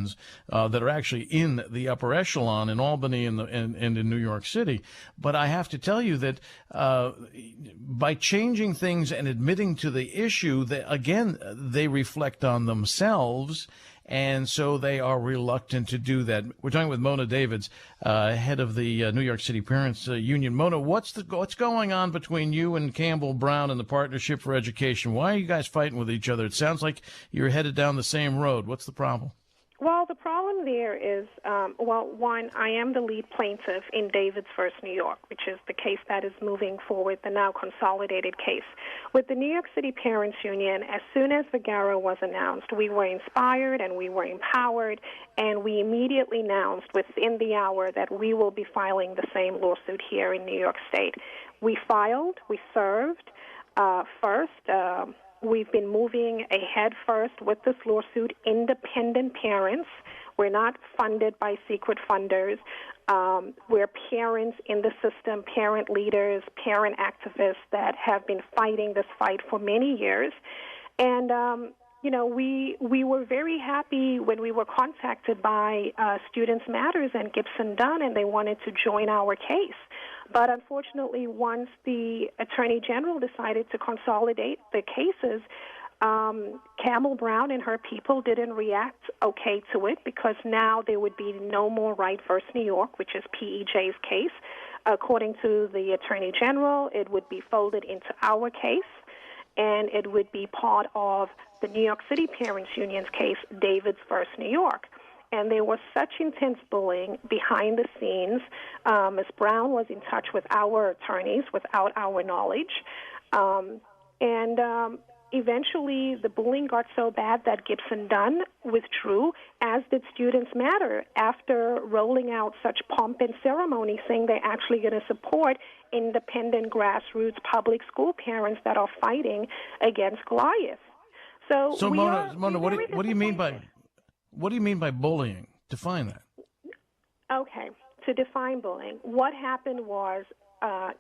ones that are actually in the upper echelon in Albany and in New York City. But I have to tell you that by changing things and admitting to the issue, they reflect on themselves. And so they are reluctant to do that. We're talking with Mona Davids, head of the New York City Parents Union. Mona, what's going on between you and Campbell Brown and the Partnership for Education? Why are you guys fighting with each other? It sounds like you're headed down the same road. What's the problem? Well, the problem there is, one, I am the lead plaintiff in Davids v. New York, which is the case that is moving forward, the now consolidated case. With the New York City Parents Union, as soon as Vergara was announced, we were inspired and we were empowered, and we immediately announced within the hour that we will be filing the same lawsuit here in New York State. We filed, we served first. We've been moving ahead first with this lawsuit, independent parents. We're not funded by secret funders. We're parents in the system, parent leaders, parent activists that have been fighting this fight for many years. And, we were very happy when we were contacted by Students Matters and Gibson Dunn, and they wanted to join our case. But unfortunately, once the Attorney General decided to consolidate the cases, Campbell Brown and her people didn't react okay to it, because now there would be no more Wright v. New York, which is PEJ's case. According to the Attorney General, it would be folded into our case, and it would be part of the New York City Parents Union's case, Davids v. New York. And there was such intense bullying behind the scenes. Ms. Brown was in touch with our attorneys without our knowledge. Eventually, the bullying got so bad that Gibson Dunn withdrew, as did Students Matter, after rolling out such pomp and ceremony, saying they're actually going to support independent grassroots public school parents that are fighting against Goliath. So Mona, what do you mean by bullying? Define that. Okay, to define bullying, what happened was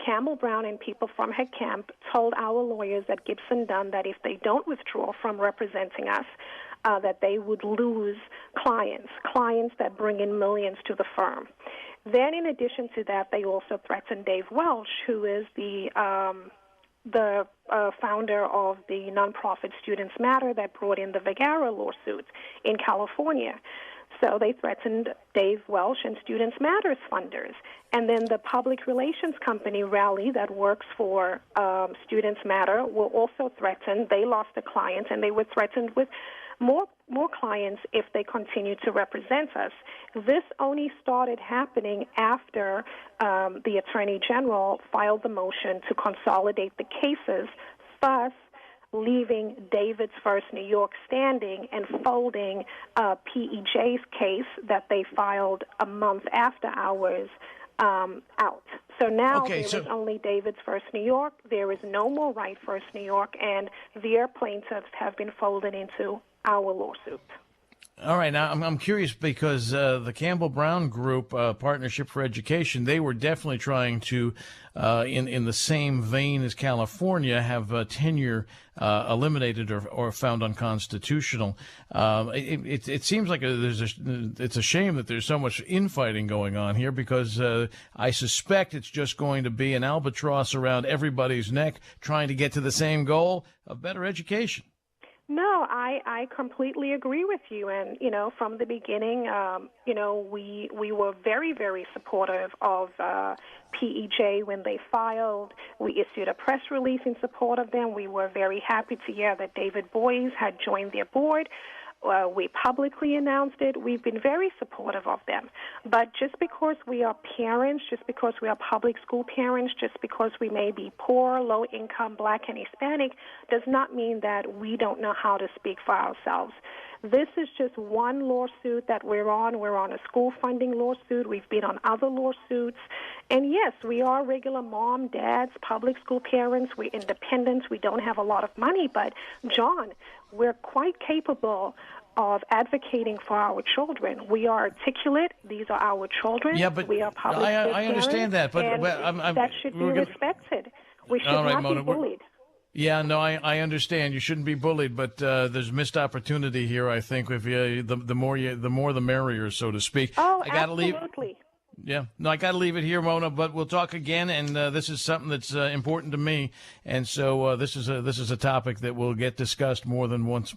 Campbell Brown and people from her camp told our lawyers at Gibson Dunn that if they don't withdraw from representing us, that they would lose clients that bring in millions to the firm. Then, in addition to that, they also threatened Dave Welsh, who is the founder of the nonprofit Students Matter that brought in the Vergara lawsuit in California. So they threatened Dave Welsh and Students Matters funders. And then the public relations company, Rally, that works for Students Matter, were also threatened. They lost a client, and they were threatened with more clients if they continued to represent us. This only started happening after the Attorney General filed the motion to consolidate the cases, thus leaving Davids v. New York standing and folding PEJ's case that they filed a month after ours out. So now there is only Davids v. New York. There is no more Wright v. New York, and their plaintiffs have been folded into our lawsuit. All right. Now, I'm curious because the Campbell Brown Group, Partnership for Education, they were definitely trying to, in the same vein as California, have tenure eliminated or found unconstitutional. It seems like it's a shame that there's so much infighting going on here, because I suspect it's just going to be an albatross around everybody's neck trying to get to the same goal of better education. No, I completely agree with you. And, from the beginning, we were very, very supportive of PEJ when they filed. We issued a press release in support of them. We were very happy to hear that David Boies had joined their board. We publicly announced it. We've been very supportive of them. But just because we are parents, just because we are public school parents, just because we may be poor, low income, Black, and Hispanic, does not mean that we don't know how to speak for ourselves. This is just one lawsuit that we're on. We're on a school funding lawsuit. We've been on other lawsuits. And yes, we are regular mom, dads, public school parents. We're independent. We don't have a lot of money. But, John, we're quite capable of advocating for our children. We are articulate. These are our children. Yeah, but we are public I understand that. But that should be respected. We should not be bullied. Yeah, no, I understand. You shouldn't be bullied, but there's missed opportunity here. I think if you the more the merrier, so to speak. Oh, I gotta leave. absolutely. Yeah, no, I got to leave it here, Mona. But we'll talk again, and this is something that's important to me, and so this is a topic that will get discussed more than once.